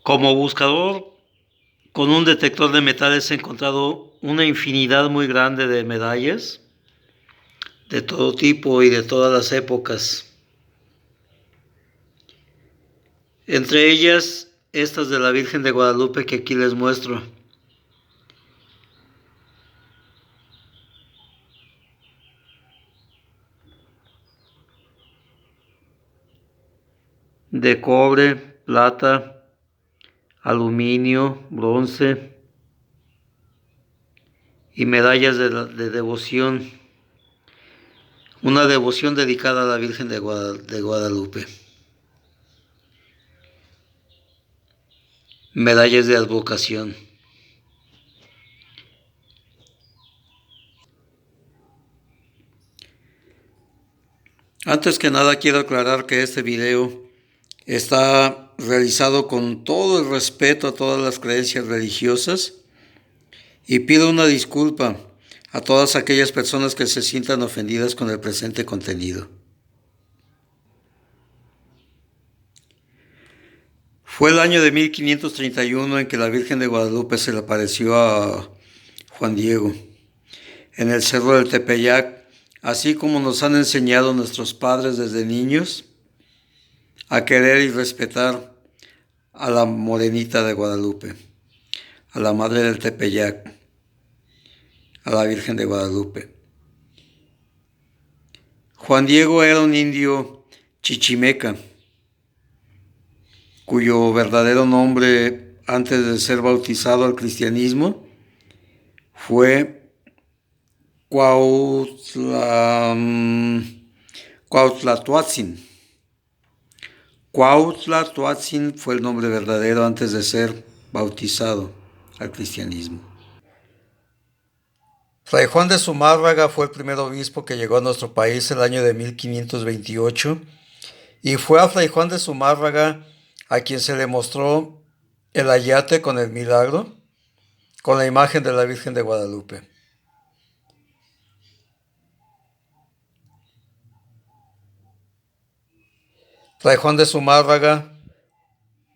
Como buscador con un detector de metales he encontrado una infinidad muy grande de medallas de todo tipo y de todas las épocas. Entre ellas, estas de la Virgen de Guadalupe que aquí les muestro. De cobre, plata, aluminio, bronce y medallas de devoción. Una devoción dedicada a la Virgen de Guadalupe. Medallas de advocación. Antes que nada quiero aclarar que este video está realizado con todo el respeto a todas las creencias religiosas y pido una disculpa a todas aquellas personas que se sientan ofendidas con el presente contenido. Fue el año de 1531 en que la Virgen de Guadalupe se le apareció a Juan Diego en el Cerro del Tepeyac, así como nos han enseñado nuestros padres desde niños a querer y respetar a la Morenita de Guadalupe, a la Madre del Tepeyac, a la Virgen de Guadalupe. Juan Diego era un indio chichimeca, cuyo verdadero nombre antes de ser bautizado al cristianismo fue Cuauhtlatoatzin. Cuauhtlatoatzin fue el nombre verdadero antes de ser bautizado al cristianismo. Fray Juan de Zumárraga fue el primer obispo que llegó a nuestro país el año de 1528 y fue a Fray Juan de Zumárraga a quien se le mostró el ayate con el milagro, con la imagen de la Virgen de Guadalupe. Fray Juan de Zumárraga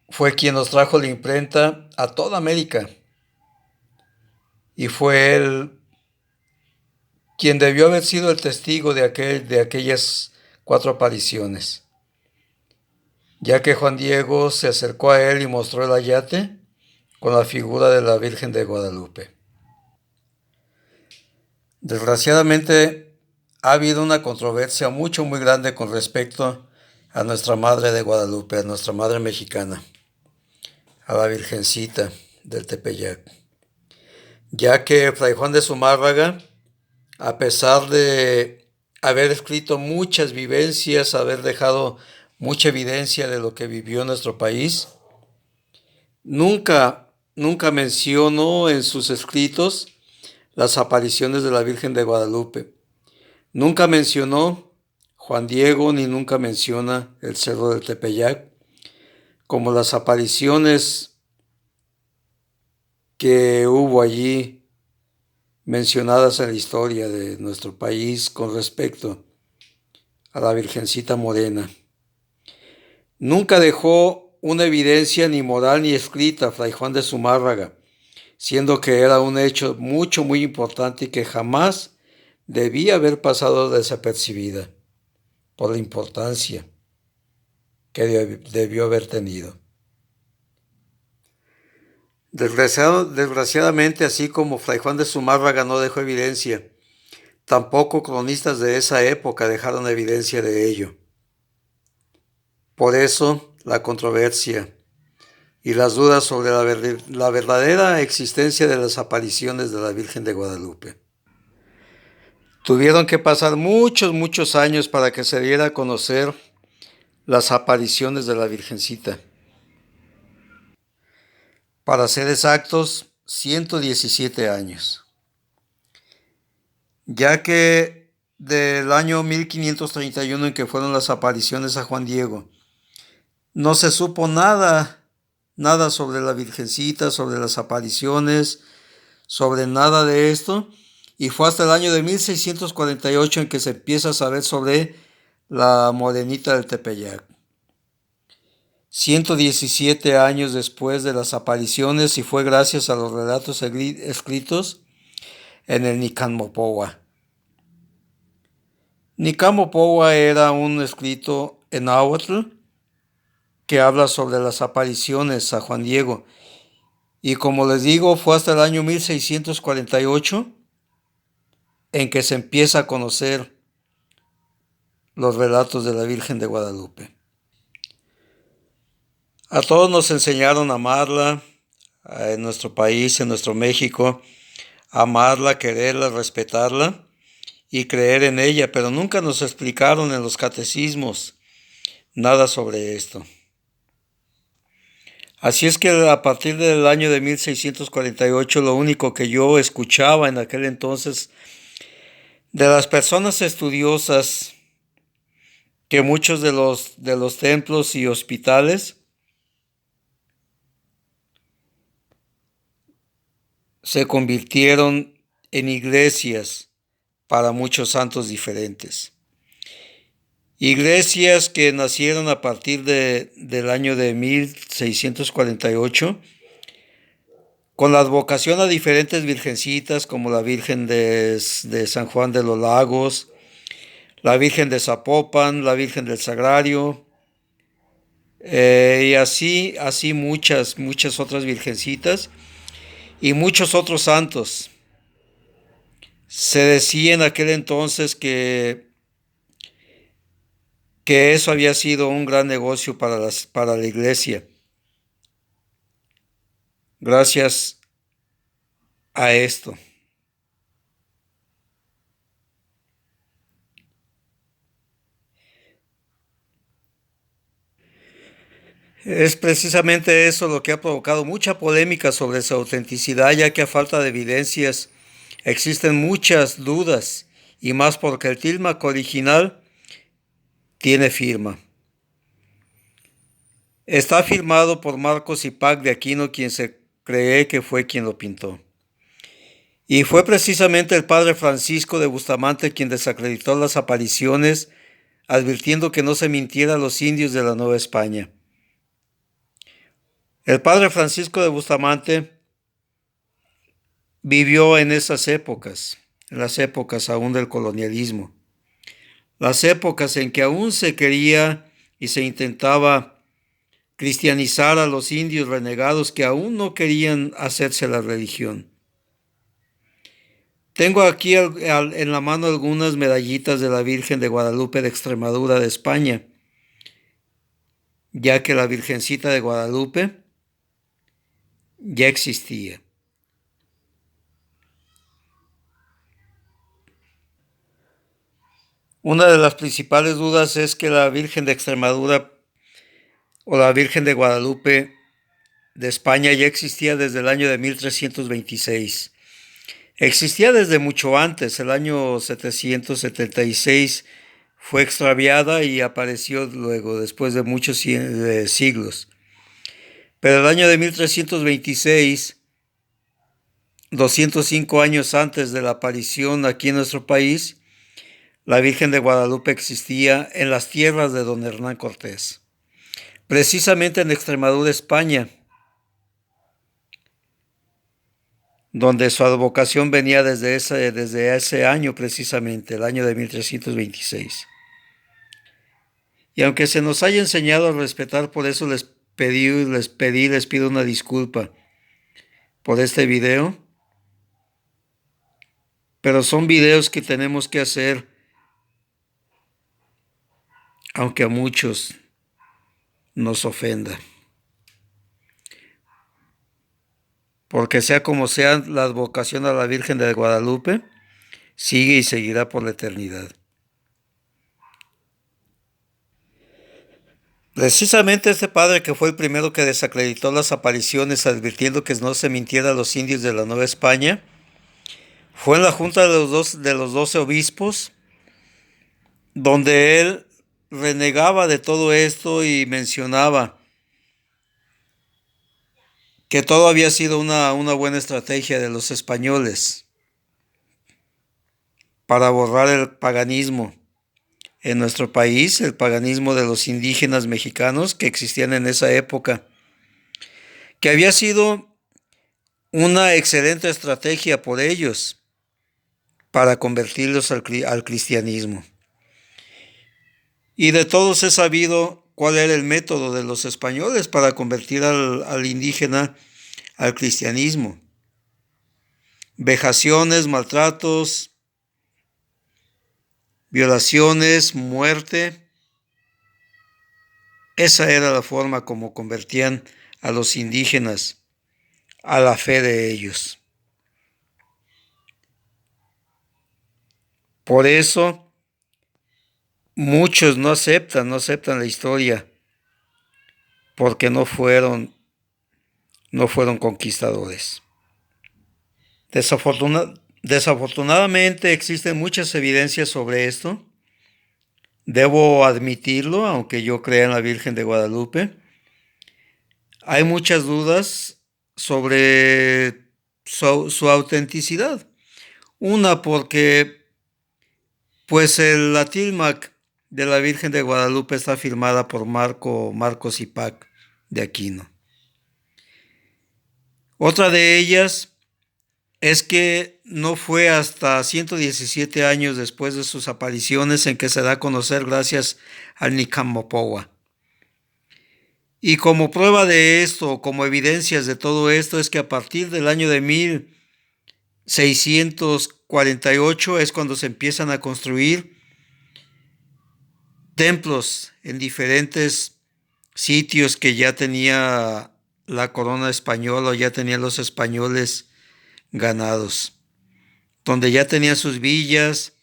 fue quien nos trajo la imprenta a toda América y fue él quien debió haber sido el testigo de aquellas 4 apariciones, ya que Juan Diego se acercó a él y mostró el ayate con la figura de la Virgen de Guadalupe. Desgraciadamente ha habido una controversia muy grande con respecto a nuestra Madre de Guadalupe, a nuestra Madre mexicana, a la Virgencita del Tepeyac, ya que Fray Juan de Zumárraga, a pesar de haber escrito muchas vivencias, haber dejado mucha evidencia de lo que vivió nuestro país, nunca mencionó en sus escritos las apariciones de la Virgen de Guadalupe. Nunca mencionó Juan Diego ni nunca menciona el Cerro del Tepeyac como las apariciones que hubo allí mencionadas en la historia de nuestro país con respecto a la Virgencita Morena. Nunca dejó una evidencia ni moral ni escrita Fray Juan de Zumárraga, siendo que era un hecho muy importante y que jamás debía haber pasado desapercibida por la importancia que debió haber tenido. Desgraciadamente, así como Fray Juan de Zumárraga no dejó evidencia, tampoco cronistas de esa época dejaron evidencia de ello. Por eso, la controversia y las dudas sobre la verdadera existencia de las apariciones de la Virgen de Guadalupe. Tuvieron que pasar muchos años para que se diera a conocer las apariciones de la Virgencita. Para ser exactos, 117 años. Ya que del año 1531 en que fueron las apariciones a Juan Diego, no se supo nada sobre la Virgencita, sobre las apariciones, sobre nada de esto, y fue hasta el año de 1648 en que se empieza a saber sobre la Morenita del Tepeyac. 117 años después de las apariciones, y fue gracias a los relatos escritos en el Nican-Mopowa. Nican-Mopowa era un escrito en náhuatl que habla sobre las apariciones a Juan Diego, y como les digo, fue hasta el año 1648 en que se empieza a conocer los relatos de la Virgen de Guadalupe. A todos nos enseñaron a amarla, en nuestro país, en nuestro México, amarla, quererla, respetarla y creer en ella, pero nunca nos explicaron en los catecismos nada sobre esto. Así es que a partir del año de 1648, lo único que yo escuchaba en aquel entonces de las personas estudiosas, que muchos de los templos y hospitales se convirtieron en iglesias para muchos santos diferentes. Iglesias que nacieron a partir del año de 1648, con la advocación a diferentes virgencitas, como la Virgen de San Juan de los Lagos, la Virgen de Zapopan, la Virgen del Sagrario, y así muchas otras virgencitas y muchos otros santos. Se decía en aquel entonces que eso había sido un gran negocio para la iglesia. Gracias a esto. Es precisamente eso lo que ha provocado mucha polémica sobre su autenticidad, ya que a falta de evidencias existen muchas dudas, y más porque el tílmaco original tiene firma. Está firmado por Marcos Ipac de Aquino, quien se cree que fue quien lo pintó. Y fue precisamente el padre Francisco de Bustamante quien desacreditó las apariciones, advirtiendo que no se mintiera a los indios de la Nueva España. El padre Francisco de Bustamante vivió en esas épocas, en las épocas aún del colonialismo, las épocas en que aún se quería y se intentaba cristianizar a los indios renegados que aún no querían hacerse la religión. Tengo aquí en la mano algunas medallitas de la Virgen de Guadalupe de Extremadura de España, ya que la Virgencita de Guadalupe ya existía. Una de las principales dudas es que la Virgen de Extremadura o la Virgen de Guadalupe de España ya existía desde el año de 1326. Existía desde mucho antes, el año 776 fue extraviada y apareció luego, después de muchos siglos. Pero el año de 1326, 205 años antes de la aparición aquí en nuestro país, la Virgen de Guadalupe existía en las tierras de don Hernán Cortés, precisamente en Extremadura, España, donde su advocación venía desde ese año precisamente, el año de 1326. Y aunque se nos haya enseñado a respetar, por eso les pido una disculpa por este video, pero son videos que tenemos que hacer, aunque a muchos nos ofenda. Porque sea como sea, la advocación a la Virgen de Guadalupe sigue y seguirá por la eternidad. Precisamente este padre, que fue el primero que desacreditó las apariciones, advirtiendo que no se mintiera a los indios de la Nueva España, fue en la junta de los 12 obispos, donde él renegaba de todo esto y mencionaba que todo había sido una buena estrategia de los españoles para borrar el paganismo en nuestro país, el paganismo de los indígenas mexicanos que existían en esa época, que había sido una excelente estrategia por ellos para convertirlos al cristianismo. Y de todos he sabido cuál era el método de los españoles para convertir al indígena al cristianismo. Vejaciones, maltratos, violaciones, muerte. Esa era la forma como convertían a los indígenas a la fe de ellos. Por eso muchos no aceptan la historia, porque no fueron conquistadores. Desafortunadamente existen muchas evidencias sobre esto. Debo admitirlo, aunque yo crea en la Virgen de Guadalupe. Hay muchas dudas sobre su autenticidad. Una porque pues la tilmac de la Virgen de Guadalupe está firmada por Marcos Ipac de Aquino. Otra de ellas es que no fue hasta 117 años después de sus apariciones en que se da a conocer gracias al Nicam Mopowa. Y como prueba de esto, como evidencias de todo esto, es que a partir del año de 1648 es cuando se empiezan a construir templos en diferentes sitios que ya tenía la corona española o ya tenían los españoles ganados, donde ya tenían sus villas,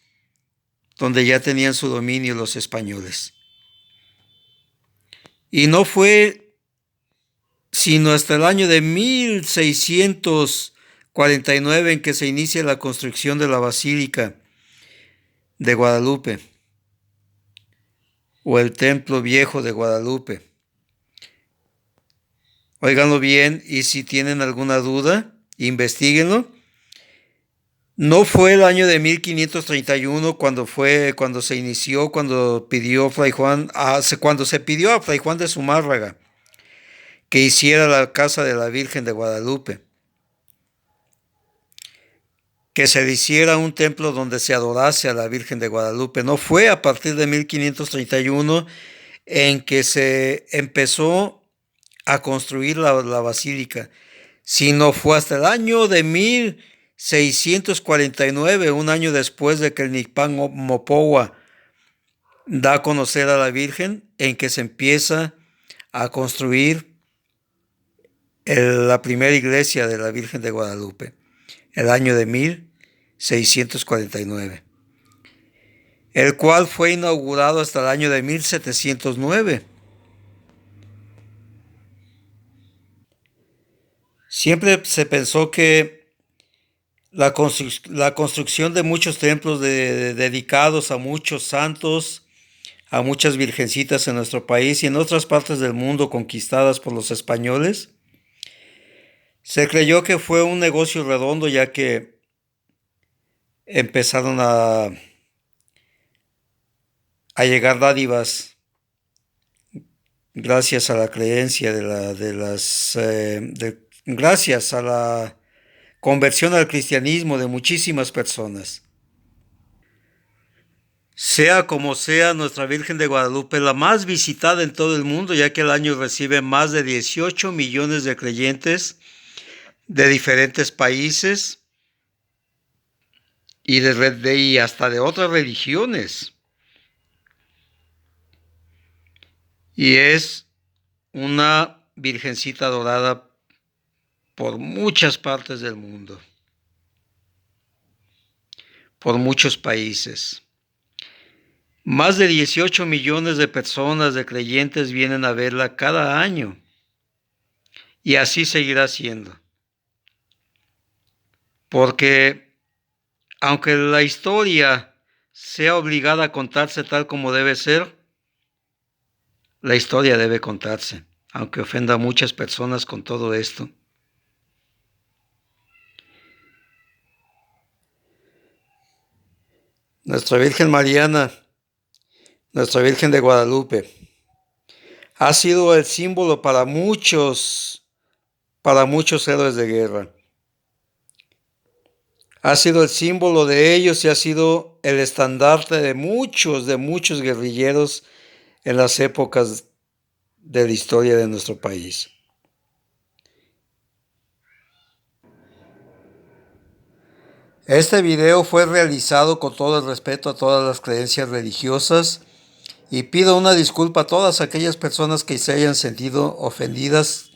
donde ya tenían su dominio los españoles. Y no fue sino hasta el año de 1649 en que se inicia la construcción de la Basílica de Guadalupe, o el Templo Viejo de Guadalupe. Óiganlo bien, y si tienen alguna duda, investíguenlo. No fue el año de 1531 cuando se inició, cuando se pidió a Fray Juan de Zumárraga que hiciera la casa de la Virgen de Guadalupe, que se le hiciera un templo donde se adorase a la Virgen de Guadalupe. No fue a partir de 1531 en que se empezó a construir la basílica, sino fue hasta el año de 1649, un año después de que el Nicam Mopowa da a conocer a la Virgen, en que se empieza a construir la primera iglesia de la Virgen de Guadalupe, el año de 1649, el cual fue inaugurado hasta el año de 1709. Siempre se pensó que la construcción de muchos templos dedicados a muchos santos, a muchas virgencitas en nuestro país y en otras partes del mundo conquistadas por los españoles, se creyó que fue un negocio redondo, ya que empezaron a llegar dádivas gracias a la creencia gracias a la conversión al cristianismo de muchísimas personas. Sea como sea, nuestra Virgen de Guadalupe es la más visitada en todo el mundo, ya que al año recibe más de 18 millones de creyentes de diferentes países y hasta de otras religiones. Y es una virgencita adorada por muchas partes del mundo, por muchos países. Más de 18 millones de personas, de creyentes, vienen a verla cada año. Y así seguirá siendo. Porque aunque la historia sea obligada a contarse tal como debe ser, la historia debe contarse, aunque ofenda a muchas personas con todo esto. Nuestra Virgen Mariana Nuestra Virgen de Guadalupe, ha sido el símbolo para muchos héroes de guerra. Ha sido el símbolo de ellos y ha sido el estandarte de muchos guerrilleros en las épocas de la historia de nuestro país. Este video fue realizado con todo el respeto a todas las creencias religiosas y pido una disculpa a todas aquellas personas que se hayan sentido ofendidas.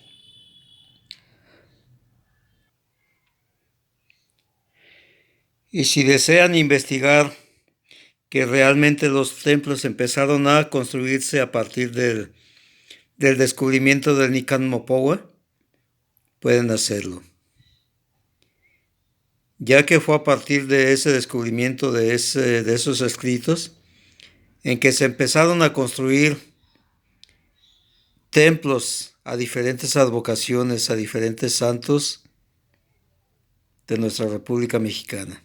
Y si desean investigar que realmente los templos empezaron a construirse a partir del descubrimiento del Nican Mopowa, pueden hacerlo. Ya que fue a partir de ese descubrimiento de esos escritos en que se empezaron a construir templos a diferentes advocaciones, a diferentes santos de nuestra República Mexicana.